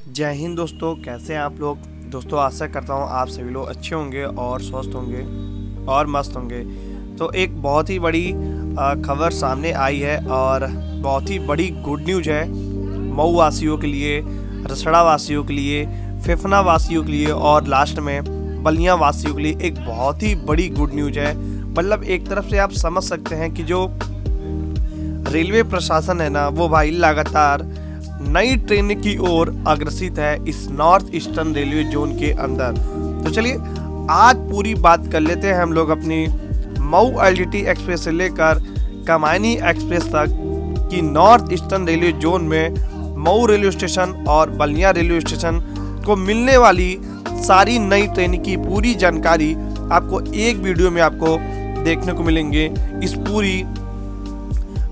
जय हिंद दोस्तों, कैसे हैं आप लोग। दोस्तों आशा करता हूँ आप सभी लोग अच्छे होंगे और स्वस्थ होंगे और मस्त होंगे। तो एक बहुत ही बड़ी खबर सामने आई है और बहुत ही बड़ी गुड न्यूज़ है मऊ वासियों के लिए, रसड़ा वासियों के लिए, फेफना वासियों के लिए और लास्ट में बलिया वासियों के लिए एक बहुत ही बड़ी गुड न्यूज़ है। मतलब एक तरफ से आप समझ सकते हैं कि जो रेलवे प्रशासन है ना, वो भाई लगातार नई ट्रेन की ओर अग्रसित है इस नॉर्थ ईस्टर्न रेलवे जोन के अंदर। तो चलिए आज पूरी बात कर लेते हैं हम लोग अपनी मऊ एलटीटी एक्सप्रेस से लेकर कमायनी एक्सप्रेस तक कि नॉर्थ ईस्टर्न रेलवे जोन में मऊ रेलवे स्टेशन और बलिया रेलवे स्टेशन को मिलने वाली सारी नई ट्रेन की पूरी जानकारी आपको एक वीडियो में आपको देखने को मिलेंगे। इस पूरी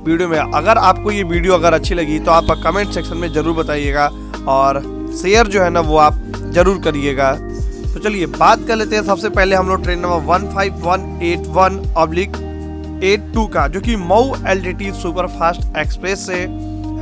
वीडियो में अगर आपको ये वीडियो अगर अच्छी लगी तो आप कमेंट सेक्शन में ज़रूर बताइएगा और शेयर जो है ना वो आप ज़रूर करिएगा। तो चलिए बात कर लेते हैं। सबसे पहले हम लोग ट्रेन नंबर 15181/82 का, जो कि मऊ एलटीटी सुपरफास्ट एक्सप्रेस से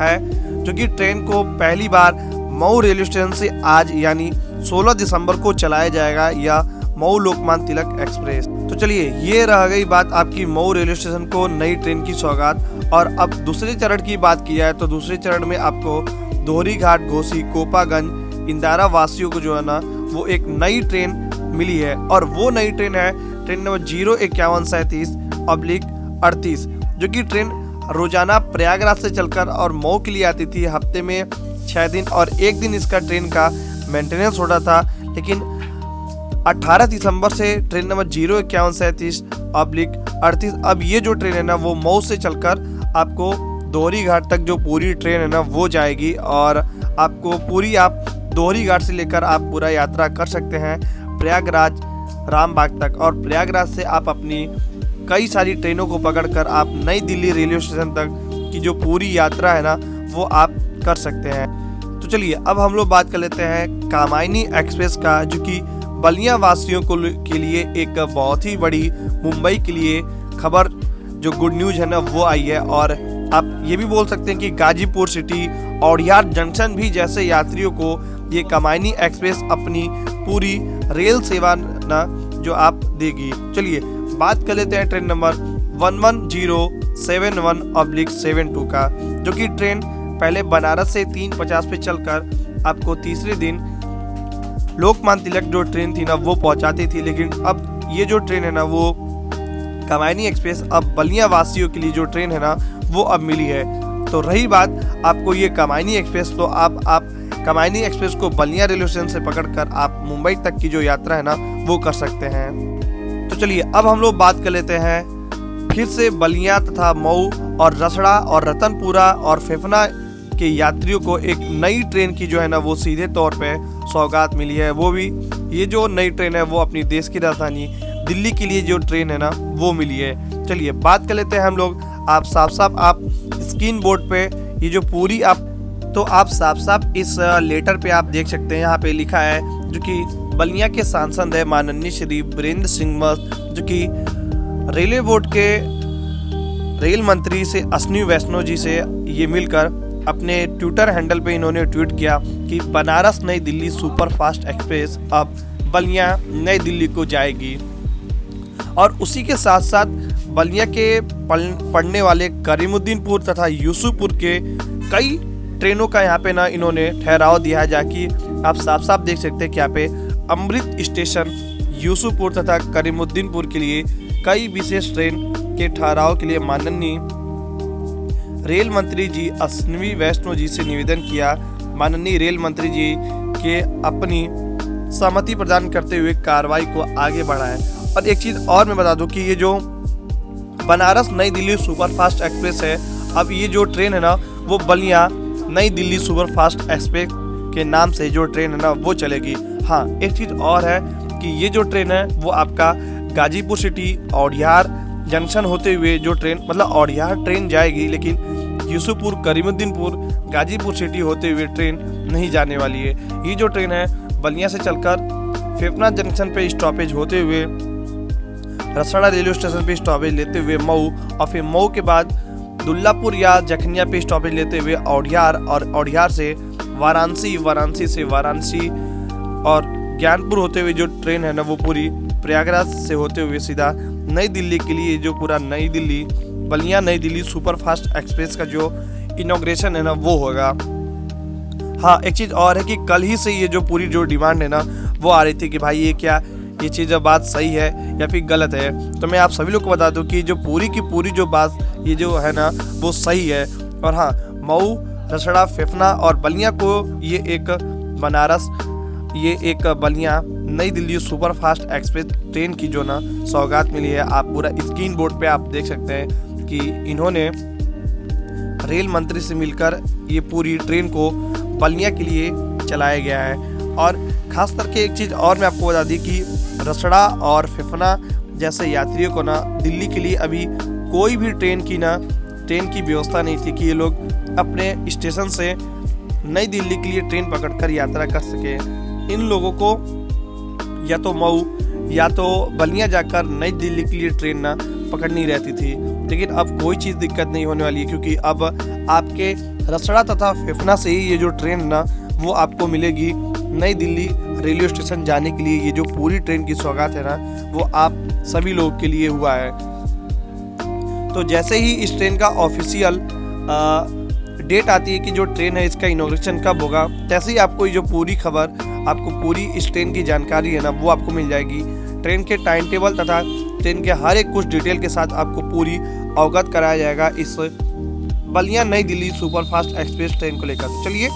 है, जो कि ट्रेन को पहली बार मऊ रेलवे स्टेशन से आज यानी 16 दिसंबर को चलाया जाएगा, या मऊ लोकमान्य तिलक एक्सप्रेस। तो चलिए ये रह गई बात आपकी मऊ रेलवे स्टेशन को नई ट्रेन की सौगात। और अब दूसरे चरण की बात की जाए तो दूसरे चरण में आपको दोहरी घाट, घोसी, कोपागंज, इंदारा वासियों को जो है ना वो एक नई ट्रेन मिली है। और वो नई ट्रेन है ट्रेन नंबर 05137/38, जो कि ट्रेन रोजाना प्रयागराज से चलकर और मऊ के लिए आती थी। हफ्ते में 6 दिन और 1 दिन इसका ट्रेन का मेंटेनेंस होता था। लेकिन 18 दिसंबर से ट्रेन नंबर 05137/38 अब ये जो ट्रेन है ना वो मऊ से चलकर आपको दोहरी घाट तक जो पूरी ट्रेन है ना वो जाएगी, और आपको पूरी आप दोहरी घाट से लेकर आप पूरा यात्रा कर सकते हैं प्रयागराज रामबाग तक। और प्रयागराज से आप अपनी कई सारी ट्रेनों को पकड़कर आप नई दिल्ली रेलवे स्टेशन तक की जो पूरी यात्रा है ना वो आप कर सकते हैं। तो चलिए अब हम लोग बात कर लेते हैं कामायनी एक्सप्रेस का, जो कि बलिया वासियों के लिए एक बहुत ही बड़ी मुंबई के लिए खबर, जो गुड न्यूज़ है ना वो आई है। और आप ये भी बोल सकते हैं कि गाजीपुर सिटी और यार जंक्शन भी जैसे यात्रियों को ये कामायनी एक्सप्रेस अपनी पूरी रेल सेवा ना जो आप देगी। चलिए बात कर लेते हैं ट्रेन नंबर 11071/72 का, जो कि ट्रेन पहले बनारस से 3:50 पे चलकर आपको तीसरे दिन लोकमान्य तिलक जो ट्रेन थी ना वो पहुंचाती थी। लेकिन अब ये जो ट्रेन है ना वो कामायनी एक्सप्रेस अब बलिया वासियों के लिए जो ट्रेन है ना वो अब मिली है। तो रही बात आपको ये कामायनी एक्सप्रेस, तो आप कामायनी एक्सप्रेस को बलिया रेलवे स्टेशन से पकड़कर आप मुंबई तक की जो यात्रा है ना वो कर सकते हैं। तो चलिए अब हम लोग बात कर लेते हैं फिर से बलिया तथा मऊ और रसड़ा और रतनपुरा और फेफना के यात्रियों को एक नई ट्रेन की जो है ना वो सीधे तौर पे सौगात मिली है। वो भी ये जो नई ट्रेन है वो अपनी देश की राजधानी दिल्ली के लिए जो ट्रेन है ना वो मिली है। चलिए बात कर लेते हैं हम लोग। आप साफ आप स्क्रीन बोर्ड पे ये जो पूरी आप साफ इस लेटर पे आप देख सकते हैं, यहाँ पे लिखा है, जो कि बलिया के सांसद है माननीय श्री वीरेंद्र सिंह मस्त, जो कि रेलवे बोर्ड के रेल मंत्री से अश्विनी वैष्णव जी से ये मिलकर अपने ट्विटर हैंडल पे इन्होंने ट्वीट किया कि बनारस नई दिल्ली सुपरफास्ट एक्सप्रेस अब बलिया नई दिल्ली को जाएगी। और उसी के साथ साथ बलिया के पड़ने वाले करीमुद्दीनपुर तथा यूसुफपुर के कई ट्रेनों का यहाँ पे ना इन्होंने ठहराव दिया है, जाकि आप साफ देख सकते हैं कि यहाँ पे अमृत स्टेशन यूसुफपुर तथा करीमुद्दीनपुर के लिए कई विशेष ट्रेन के ठहराव के लिए माननीय रेल मंत्री जी अश्विनी वैष्णव जी से निवेदन किया। माननीय रेल मंत्री जी के अपनी सहमति प्रदान करते हुए कार्रवाई को आगे बढ़ाएं। और एक चीज़ और मैं बता दूं कि ये जो बनारस नई दिल्ली सुपरफास्ट एक्सप्रेस है, अब ये जो ट्रेन है ना वो बलिया नई दिल्ली सुपरफास्ट एक्सप्रेस के नाम से जो ट्रेन है ना वो चलेगी। हाँ एक चीज़ और है कि ये जो ट्रेन है वो आपका गाजीपुर सिटी औडियार जंक्शन होते हुए जो ट्रेन, मतलब औडियार ट्रेन जाएगी, लेकिन यूसुफपुर, करीमुद्दीनपुर, गाजीपुर सिटी होते हुए ट्रेन नहीं जाने वाली है। ये जो ट्रेन है बलिया से चलकर फेफना जंक्शन पे स्टॉपेज होते हुए रसड़ा रेलवे स्टेशन पे स्टॉपेज लेते हुए मऊ, और फिर मऊ के बाद दुल्लापुर या जखनिया पे स्टॉपेज लेते हुए औडियार, और औडियार से वाराणसी से वाराणसी और ज्ञानपुर होते हुए जो ट्रेन है ना वो पूरी प्रयागराज से होते हुए सीधा नई दिल्ली के लिए जो पूरा नई दिल्ली बलिया नई दिल्ली सुपरफास्ट एक्सप्रेस का जो इनॉग्रेशन है ना वो होगा। हाँ, एक चीज़ और है कि कल ही से ये जो पूरी जो डिमांड है ना वो आ रही थी कि भाई ये चीज़ बात सही है या फिर गलत है। तो मैं आप सभी लोग को बता दूं कि जो पूरी की पूरी जो बात ये जो है ना वो सही है। और हाँ, मऊ, रसड़ा, फेफना और बलिया को ये एक बनारस, ये एक बलिया नई दिल्ली सुपरफास्ट एक्सप्रेस ट्रेन की जो ना सौगात मिली है। आप पूरा स्क्रीन बोर्ड पे आप देख सकते हैं कि इन्होंने रेल मंत्री से मिलकर ये पूरी ट्रेन को बलिया के लिए चलाया गया है। और खास करके एक चीज़ और मैं आपको बता दी कि रसड़ा और फेफना जैसे यात्रियों को ना दिल्ली के लिए अभी कोई भी ट्रेन की व्यवस्था नहीं थी कि ये लोग अपने स्टेशन से नई दिल्ली के लिए ट्रेन पकड़कर यात्रा कर सके। इन लोगों को या तो मऊ या तो बलिया जाकर नई दिल्ली के लिए ट्रेन ना पकड़नी रहती थी। लेकिन अब कोई चीज़ दिक्कत नहीं होने वाली है, क्योंकि अब आपके रसड़ा तथा फेफना से ही ये जो ट्रेन ना वो आपको मिलेगी नई दिल्ली रेलवे स्टेशन जाने के लिए। ये जो पूरी ट्रेन की सौगात है ना वो आप सभी लोगों के लिए हुआ है। तो जैसे ही इस ट्रेन का ऑफिशियल डेट आती है कि जो ट्रेन है इसका इनॉग्रेशन कब होगा, तैसे ही आपको ये जो पूरी खबर, आपको पूरी इस ट्रेन की जानकारी है ना वो आपको मिल जाएगी। ट्रेन के टाइम टेबल तथा ट्रेन के हर एक कुछ डिटेल के साथ आपको पूरी अवगत कराया जाएगा इस बलिया नई दिल्ली सुपरफास्ट एक्सप्रेस ट्रेन को लेकर। तो चलिए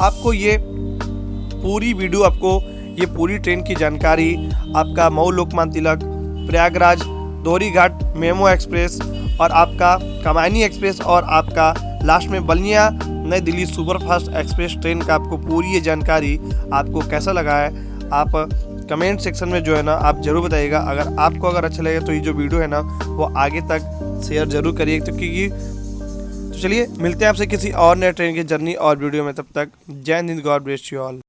आपको ये पूरी वीडियो, आपको ये पूरी ट्रेन की जानकारी, आपका मऊ लोकमान्य तिलक, प्रयागराज दोहरी घाट मेमो एक्सप्रेस और आपका कमायनी एक्सप्रेस और आपका लास्ट में बलिया नई दिल्ली सुपरफास्ट एक्सप्रेस ट्रेन का आपको पूरी ये जानकारी आपको कैसा लगा है, आप कमेंट सेक्शन में जो है ना आप ज़रूर बताइएगा। अगर अच्छा लगे तो ये जो वीडियो है ना वो आगे तक शेयर ज़रूर करिए। तो चलिए मिलते हैं आपसे किसी और नए ट्रेन की जर्नी और वीडियो में। तब तक जय Hind, God bless you all.